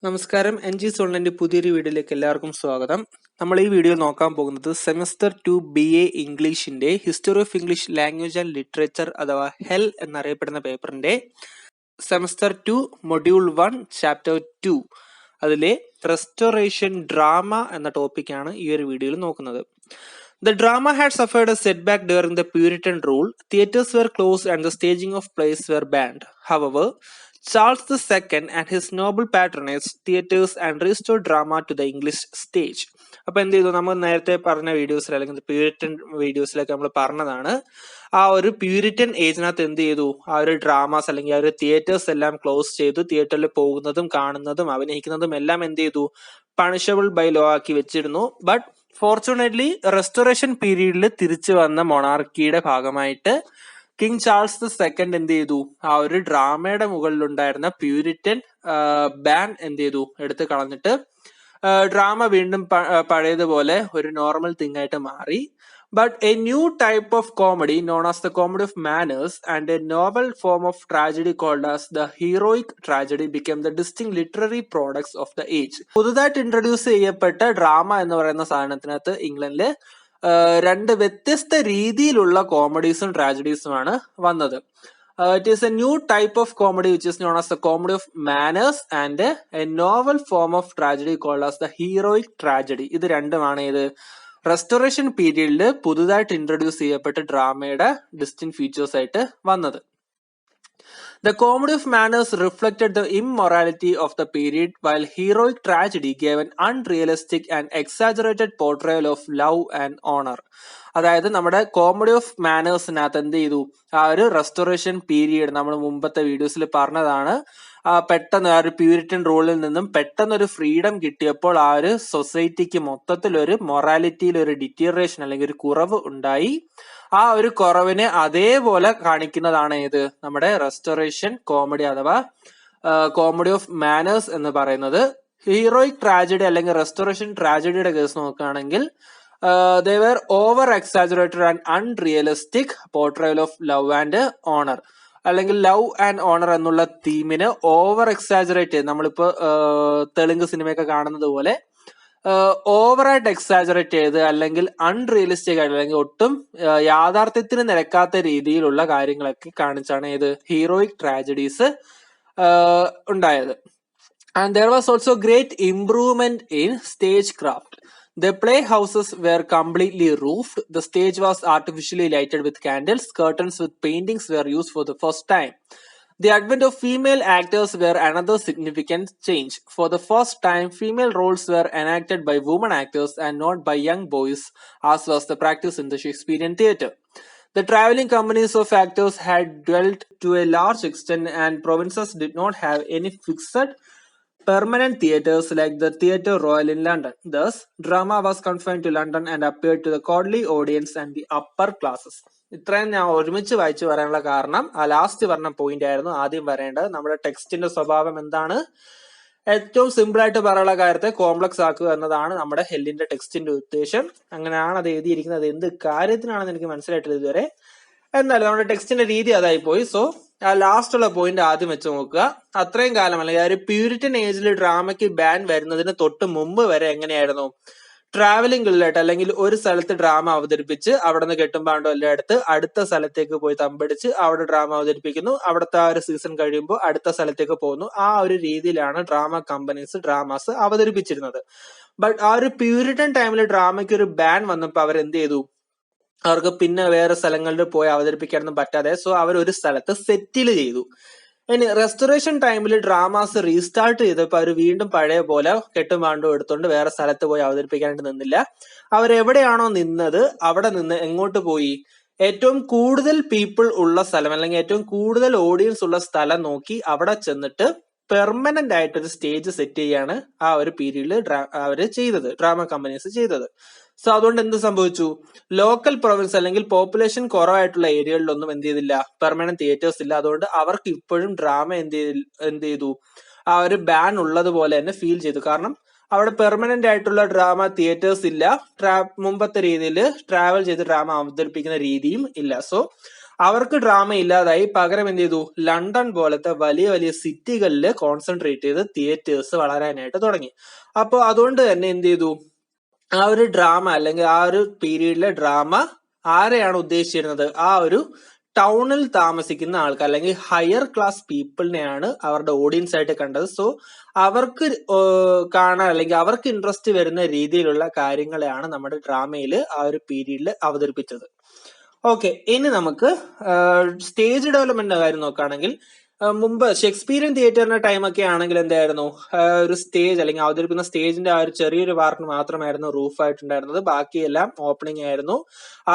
നമസ്കാരം. NG സോണിന്റെ പുതിയൊരു വീഡിയോയിലേക്ക് എല്ലാവർക്കും സ്വാഗതം. നമ്മൾ ഈ വീഡിയോ നോക്കാൻ പോകുന്നത് സെമസ്റ്റർ 2 BA ഇംഗ്ലീഷിന്റെ history of English language and literature അഥവാ HEL എന്നറിയപ്പെടുന്ന പേപ്പറിന്റെ സെമസ്റ്റർ 2 മൊഡ്യൂൾ 1 ചാപ്റ്റർ 2 അതിലെ റെസ്റ്റോറേഷൻ ഡ്രാമ എന്ന ടോപ്പിക്കാണ് ഈ ഒരു വീഡിയോയിൽ നോക്കുന്നത്. The drama had suffered a setback during the Puritan rule. Theatres were closed and the staging of plays were banned. However, Charles II and his noble patronage theatres and restored drama to the English stage. അപ്പൊ എന്ത് ചെയ്തു, നമ്മൾ നേരത്തെ പറഞ്ഞ വീഡിയോസിൽ അല്ലെങ്കിൽ Puritan വീഡിയോസിലൊക്കെ നമ്മൾ പറഞ്ഞതാണ്, ആ ഒരു പ്യൂരിറ്റൻ ഏജിനകത്ത് എന്ത് ചെയ്തു, ആ ഒരു ഡ്രാമാസ് അല്ലെങ്കിൽ ആ ഒരു തിയേറ്റേഴ്സ് എല്ലാം ക്ലോസ് ചെയ്തു. തിയേറ്ററിൽ പോകുന്നതും കാണുന്നതും അഭിനയിക്കുന്നതും എല്ലാം എന്ത് ചെയ്തു, പണിഷബിൾ ബൈ ലോ ആക്കി വെച്ചിരുന്നു. ബട്ട് ഫോർച്യൂണേറ്റ്ലി റെസ്റ്റോറേഷൻ പീരീഡിൽ തിരിച്ചു വന്ന മൊണാർക്കിയുടെ ഭാഗമായിട്ട് കിങ് ചാൾസ് II എന്ത് ചെയ്തു, ആ ഒരു ഡ്രാമയുടെ മുകളിലുണ്ടായിരുന്ന പ്യൂരിറ്റൻ ബാൻ എന്ത് ചെയ്തു, എടുത്ത് കളഞ്ഞിട്ട് ഡ്രാമ വീണ്ടും പഴയതുപോലെ ഒരു നോർമൽ തിങ് ആയിട്ട് മാറി. But a new type of comedy known as the comedy of manners and a novel form of tragedy called as the heroic tragedy became the distinct literary products of the age. പുതുതായിട്ട് introduce ചെയ്യപ്പെട്ട drama എന്ന് പറയുന്ന സാധനത്തിനകത്ത് ഇംഗ്ലണ്ടില് രണ്ട് വ്യത്യസ്ത രീതിയിലുള്ള കോമഡീസും ട്രാജഡീസുമാണ് വന്നത്. It is a new type of comedy which is known as the comedy of manners and a novel form of tragedy called as the heroic tragedy. ഇത് രണ്ടുമാണ് ഇത് റെസ്റ്റോറേഷൻ പീരീഡിൽ പുതുതായിട്ട് ഇൻട്രൊഡ്യൂസ് ചെയ്യപ്പെട്ട ഡ്രാമയുടെ ഡിസ്റ്റിങ് ഫീച്ചേഴ്സ് ആയിട്ട് വന്നത്. The comedy of manners reflected the immorality of the period, while heroic tragedy gave an unrealistic and exaggerated portrayal of love and honor. അതായത് നമ്മുടെ കോമഡി ഓഫ് മാനേഴ്സിനകത്ത് എന്ത് ചെയ്തു, ആ ഒരു റെസ്റ്റോറേഷൻ പീരീഡ് നമ്മൾ മുമ്പത്തെ വീഡിയോസിൽ പറഞ്ഞതാണ്, പെട്ടെന്ന് ആ ഒരു പ്യൂരിറ്റൻ റൂളിൽ നിന്നും പെട്ടെന്നൊരു ഫ്രീഡം കിട്ടിയപ്പോൾ ആ ഒരു സൊസൈറ്റിക്ക് മൊത്തത്തിലൊരു മൊറാലിറ്റിയിൽ ഒരു ഡിറ്റീറിയേഷൻ അല്ലെങ്കിൽ ഒരു കുറവ് ഉണ്ടായി. ആ ഒരു കുറവിനെ അതേപോലെ കാണിക്കുന്നതാണ് ഏത്, നമ്മുടെ റെസ്റ്റോറേഷൻ കോമഡി അഥവാ കോമഡി ഓഫ് മാനേഴ്സ് എന്ന് പറയുന്നത്. ഹീറോയിക് ട്രാജഡി അല്ലെങ്കിൽ റെസ്റ്റോറേഷൻ ട്രാജഡിയുടെ കേസ് നോക്കുകയാണെങ്കിൽ they were over exaggerated and unrealistic portrayal of love and honor. അല്ലെങ്കിൽ ലവ് ആൻഡ് ഓണർ എന്നുള്ള തീമിന് ഓവർ എക്സാജറേറ്റ് ചെയ്ത്, നമ്മളിപ്പോ തെലുങ്ക് സിനിമയൊക്കെ കാണുന്നത് പോലെ ഓവറായിട്ട് എക്സാജറേറ്റ് ചെയ്ത് അല്ലെങ്കിൽ അൺറിയലിസ്റ്റിക് ആയിട്ട് അല്ലെങ്കിൽ ഒട്ടും യാഥാർത്ഥ്യത്തിന് നിരക്കാത്ത രീതിയിലുള്ള കാര്യങ്ങളൊക്കെ കാണിച്ചാണ് ഇത് ഹീറോയിക് ട്രാജഡീസ് ഉണ്ടായത്. And there was also great improvement in stagecraft. The playhouses were completely roofed. The stage was artificially lighted with candles. Curtains with paintings were used for the first time. The advent of female actors were another significant change. For the first time, female roles were enacted by women actors and not by young boys, as was the practice in the Shakespearean theatre. The traveling companies of actors had dwelt to a large extent, and provinces did not have any fixed permanent theatres like the Theatre Royal in London. Thus, drama was confined to London and appealed to the courtly audience and the upper classes. ഇത്രയും ഞാൻ ഒരുമിച്ച് വായിച്ചു വരാനുള്ള കാരണം ആ last പറഞ്ഞ point ആയിരുന്നു ആദ്യം വരേണ്ടത്. നമ്മുടെ ടെക്സ്റ്റിന്റെ സ്വഭാവം എന്താണ്, ഏറ്റവും സിമ്പിൾ ആയിട്ട് പറയാനുള്ള കാര്യത്തെ കോംപ്ലക്സ് ആക്കുക എന്നതാണ് നമ്മുടെ ഹെല്ലിന്റെ ടെക്സ്റ്റിന്റെ ഉദ്ദേശം. അങ്ങനെയാണ് അത് എഴുതിയിരിക്കുന്നത്. എന്ത് കാര്യത്തിനാണെന്ന് എനിക്ക് മനസ്സിലായിട്ടില്ല ഇതുവരെ. എന്നാലും നമ്മുടെ ടെക്സ്റ്റിന്റെ രീതി അതായി പോയി. സോ ആ ലാസ്റ്റ് ഉള്ള പോയിന്റ് ആദ്യം വെച്ച് നോക്കുക. അത്രയും കാലം അല്ലെങ്കിൽ ആ ഒരു പ്യൂരിറ്റൻ ഏജിൽ ഡ്രാമയ്ക്ക് ബാൻ വരുന്നതിന് തൊട്ട് മുമ്പ് വരെ എങ്ങനെയായിരുന്നു, ട്രാവലിംഗ് ഗിൽഡായിട്ട് അല്ലെങ്കിൽ ഒരു സ്ഥലത്ത് ഡ്രാമ അവതരിപ്പിച്ച് അവിടെ നിന്ന് കെട്ടുമ്പാണ്ടോ എല്ലായിടത്ത് അടുത്ത സ്ഥലത്തേക്ക് പോയി തമ്പടിച്ച് അവിടെ ഡ്രാമ അവതരിപ്പിക്കുന്നു. അവിടുത്തെ ആ ഒരു സീസൺ കഴിയുമ്പോൾ അടുത്ത സ്ഥലത്തേക്ക് പോകുന്നു. ആ ഒരു രീതിയിലാണ് ഡ്രാമ കമ്പനീസ് ഡ്രാമാസ് അവതരിപ്പിച്ചിരുന്നത്. ബട്ട് ആ ഒരു പ്യൂരിറ്റൻ ടൈമിൽ ഡ്രാമയ്ക്ക് ഒരു ബാൻ വന്നപ്പോൾ അവരെന്ത് ചെയ്തു, അവർക്ക് പിന്നെ വേറെ സ്ഥലങ്ങളിൽ പോയി അവതരിപ്പിക്കാനൊന്നും പറ്റാതെ സോ അവർ ഒരു സ്ഥലത്ത് സെറ്റിൽ ചെയ്തു. ഇനി റെസ്റ്റോറേഷൻ ടൈമിൽ ഡ്രാമാസ് റീസ്റ്റാർട്ട് ചെയ്തപ്പോൾ അവർ വീണ്ടും പഴയ പോലെ കെട്ടും പാണ്ടും എടുത്തുകൊണ്ട് വേറെ സ്ഥലത്ത് പോയി അവതരിപ്പിക്കാനായിട്ട് നിന്നില്ല. അവരെവിടെയാണോ നിന്നത് അവിടെ നിന്ന് എങ്ങോട്ട് പോയി, ഏറ്റവും കൂടുതൽ പീപ്പിൾ ഉള്ള സ്ഥലം അല്ലെങ്കിൽ ഏറ്റവും കൂടുതൽ ഓഡിയൻസ് ഉള്ള സ്ഥലം നോക്കി അവിടെ ചെന്നിട്ട് പെർമനന്റ് ആയിട്ട് ഒരു സ്റ്റേജ് സെറ്റ് ചെയ്യാണ് ആ ഒരു പീരീഡിൽ അവര് ചെയ്തത്, ഡ്രാമ കമ്പനീസ് ചെയ്തത്. സോ അതുകൊണ്ട് എന്ത് സംഭവിച്ചു, ലോക്കൽ പ്രൊവിൻസ് അല്ലെങ്കിൽ പോപ്പുലേഷൻ കുറവായിട്ടുള്ള ഏരിയകളിലൊന്നും എന്ത് ചെയ്തില്ല, പെർമനന്റ് തിയേറ്റേഴ്സ് ഇല്ല. അതുകൊണ്ട് അവർക്ക് ഇപ്പോഴും ഡ്രാമ എന്ത് ചെയ്തു, ആ ഒരു ബാൻ ഉള്ളതുപോലെ തന്നെ ഫീൽ ചെയ്തു. കാരണം അവിടെ പെർമനന്റ് ആയിട്ടുള്ള ഡ്രാമ തിയേറ്റേഴ്സ് ഇല്ല, മുമ്പത്തെ രീതിയിൽ ട്രാവൽ ചെയ്ത് ഡ്രാമ അവതരിപ്പിക്കുന്ന രീതിയും ഇല്ല. സോ അവർക്ക് ഡ്രാമ ഇല്ലാതായി. പകരം എന്ത് ചെയ്തു? ലണ്ടൻ പോലത്തെ വലിയ വലിയ സിറ്റികളിൽ കോൺസെൻട്രേറ്റ് ചെയ്ത് തിയേറ്റേഴ്സ് വളരാനായിട്ട് തുടങ്ങി. അപ്പോൾ അതുകൊണ്ട് തന്നെ എന്ത് ചെയ്തു? ആ ഒരു ഡ്രാമ അല്ലെങ്കിൽ ആ ഒരു പീരീഡിലെ ഡ്രാമ ആരെയാണ് ഉദ്ദേശിച്ചിരുന്നത്? ആ ഒരു ടൗണിൽ താമസിക്കുന്ന ആൾക്കാർ അല്ലെങ്കിൽ ഹയർ ക്ലാസ് പീപ്പിളിനെയാണ് അവരുടെ ഓഡിയൻസ് ആയിട്ട് കണ്ടത്. സോ അവർക്ക് കാണാൻ അല്ലെങ്കിൽ അവർക്ക് ഇൻട്രസ്റ്റ് വരുന്ന രീതിയിലുള്ള കാര്യങ്ങളെയാണ് നമ്മുടെ ഡ്രാമയിൽ ആ ഒരു പീരീഡിൽ അവതരിപ്പിച്ചത്. ഓക്കെ, ഇനി നമുക്ക് സ്റ്റേജ് ഡെവലപ്മെന്റിന്റെ കാര്യം നോക്കുകയാണെങ്കിൽ മുമ്പ് ഷേക്സ്പിയറിയൻ തിയേറ്ററിന്റെ ടൈമൊക്കെ ആണെങ്കിൽ എന്തായിരുന്നു? ഒരു സ്റ്റേജ് അല്ലെങ്കിൽ അവതരിപ്പിക്കുന്ന സ്റ്റേജിന്റെ ആ ഒരു ചെറിയൊരു പാർട്ട് മാത്രമായിരുന്നു റൂഫ് ആയിട്ടുണ്ടായിരുന്നത്. ബാക്കിയെല്ലാം ഓപ്പണിംഗ് ആയിരുന്നു.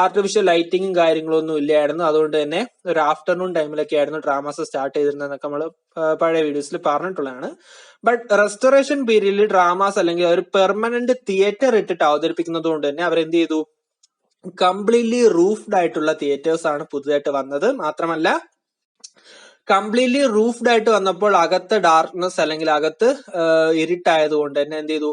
ആർട്ടിഫിഷ്യൽ ലൈറ്റിങ്ങും കാര്യങ്ങളൊന്നും ഇല്ലായിരുന്നു. അതുകൊണ്ട് തന്നെ ഒരു ആഫ്റ്റർനൂൺ ടൈമിലൊക്കെ ആയിരുന്നു ഡ്രാമാസ് സ്റ്റാർട്ട് ചെയ്തിരുന്നതെന്നൊക്കെ നമ്മൾ പഴയ വീഡിയോസിൽ പറഞ്ഞിട്ടുള്ളതാണ്. ബട്ട് റെസ്റ്റോറേഷൻ പീരീഡിൽ ഡ്രാമാസ് അല്ലെങ്കിൽ ഒരു പെർമനന്റ് തിയേറ്റർ ഇട്ടിട്ട് അവതരിപ്പിക്കുന്നത് കൊണ്ട് തന്നെ അവരെന്ത് ചെയ്തു? കംപ്ലീറ്റ്ലി റൂഫ്ഡ് ആയിട്ടുള്ള തിയേറ്റേഴ്സ് ആണ് പുതുതായിട്ട് വന്നത്. മാത്രമല്ല കംപ്ലീറ്റ്ലി റൂഫ്ഡ് ആയിട്ട് വന്നപ്പോൾ അകത്ത് ഡാർക്ക്നെസ് അല്ലെങ്കിൽ അകത്ത് ഇരുട്ടായതുകൊണ്ട് തന്നെ എന്ത് ചെയ്തു?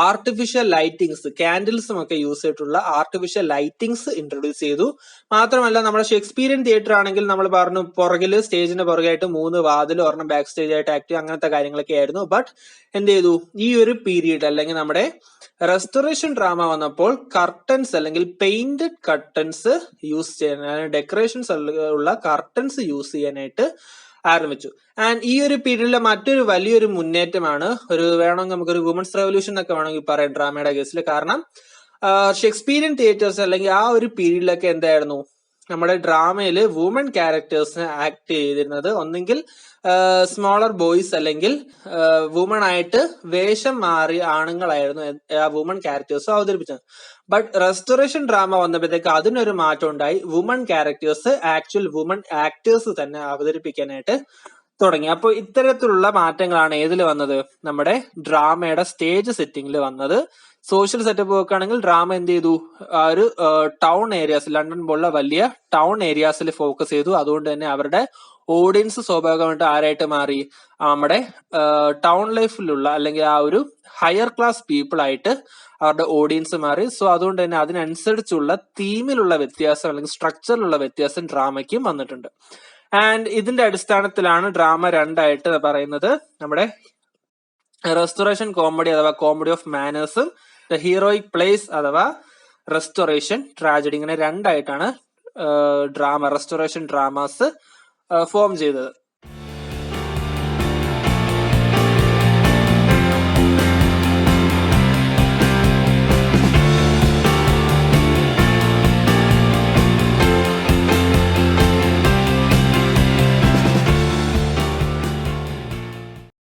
ആർട്ടിഫിഷ്യൽ ലൈറ്റിങ്സ്, കാൻഡിൽസും ഒക്കെ യൂസ് ചെയ്തിട്ടുള്ള ആർട്ടിഫിഷ്യൽ ലൈറ്റിങ്സ് ഇൻട്രൊഡ്യൂസ് ചെയ്തു. മാത്രമല്ല നമ്മുടെ ഷേക്സ്പിയറിയൻ തിയേറ്റർ ആണെങ്കിൽ നമ്മൾ പറഞ്ഞു പുറകിൽ സ്റ്റേജിന്റെ പുറകായിട്ട് 3 വാതിൽ, ഒരെണ്ണം ബാക്ക് സ്റ്റേജ് ആയിട്ട് ആക്ട്, അങ്ങനത്തെ കാര്യങ്ങളൊക്കെ ആയിരുന്നു. ബട്ട് എന്ത് ചെയ്തു? ഈ ഒരു പീരീഡ് അല്ലെങ്കിൽ നമ്മുടെ റെസ്റ്റോറേഷൻ ഡ്രാമ വന്നപ്പോൾ കർട്ടൻസ് അല്ലെങ്കിൽ പെയിന്റഡ് കർട്ടൻസ് യൂസ് ചെയ്യാൻ, ഡെക്കറേഷൻസ് ഉള്ള കർട്ടൻസ് യൂസ് ചെയ്യാനായിട്ട് ആരംഭിച്ചു. ആൻഡ് ഈ ഒരു പീരീഡിലെ മറ്റൊരു വലിയൊരു മുന്നേറ്റമാണ്, ഒരു വേണമെങ്കിൽ നമുക്കൊരു വുമൻസ് റെവല്യൂഷൻ എന്നൊക്കെ വേണമെങ്കിൽ പറയാം ഡ്രാമയുടെ കേസിൽ. കാരണം ഷേക്സ്പിയറിയൻ തിയേറ്റേഴ്സ് അല്ലെങ്കിൽ ആ ഒരു പീരീഡിലൊക്കെ എന്തായിരുന്നു? നമ്മുടെ ഡ്രാമയിൽ വുമൺ ക്യാരക്ടേഴ്സിനെ ആക്ട് ചെയ്തിരുന്നത് ഒന്നെങ്കിൽ സ്മോളർ ബോയ്സ് അല്ലെങ്കിൽ വുമൺ ആയിട്ട് വേഷം മാറിയ ആണുങ്ങളായിരുന്നു ആ വുമൺ ക്യാരക്ടേഴ്സ് അവതരിപ്പിച്ചത്. ബട്ട് റെസ്റ്റോറേഷൻ ഡ്രാമ വന്നപ്പോഴത്തേക്ക് അതിനൊരു മാറ്റം ഉണ്ടായി. Woman characters actual woman actors തന്നെ അവതരിപ്പിക്കാനായിട്ട് തുടങ്ങി. അപ്പോൾ ഇത്തരത്തിലുള്ള മാറ്റങ്ങളാണ് ഏതിൽ വന്നത്? നമ്മുടെ ഡ്രാമയുടെ സ്റ്റേജ് സെറ്റിംഗിൽ വന്നത്. സോഷ്യൽ സെറ്റപ്പ് നോക്കുകയാണെങ്കിൽ ഡ്രാമ എന്ത് ചെയ്തു? ആ ഒരു ടൗൺ ഏരിയാസ്, ലണ്ടൻ പോലുള്ള വലിയ ടൗൺ ഏരിയാസിൽ ഫോക്കസ് ചെയ്തു. അതുകൊണ്ട് തന്നെ അവരുടെ ഓഡിയൻസ് സ്വാഭാവികമായിട്ട് ആരായിട്ട് മാറി? നമ്മുടെ ടൗൺ ലൈഫിലുള്ള അല്ലെങ്കിൽ ആ ഒരു ഹയർ ക്ലാസ് പീപ്പിൾ ആയിട്ട് അവരുടെ ഓഡിയൻസ് മാറി. സോ അതുകൊണ്ട് തന്നെ അതിനനുസരിച്ചുള്ള തീമിലുള്ള വ്യത്യാസം അല്ലെങ്കിൽ സ്ട്രക്ചറിലുള്ള വ്യത്യാസം ഡ്രാമയ്ക്കും വന്നിട്ടുണ്ട്. ആൻഡ് ഇതിന്റെ അടിസ്ഥാനത്തിലാണ് ഡ്രാമ രണ്ടായിട്ട് പറയുന്നത്. നമ്മുടെ റെസ്റ്റോറേഷൻ കോമഡി അഥവാ കോമഡി ഓഫ് മാനേഴ്സും ദ ഹീറോയിക് പ്ലേസ് അഥവാ റെസ്റ്റോറേഷൻ ട്രാജഡി, ഇങ്ങനെ രണ്ടായിട്ടാണ് റെസ്റ്റോറേഷൻ ഡ്രാമാസ് ഫോം ചെയ്തത്.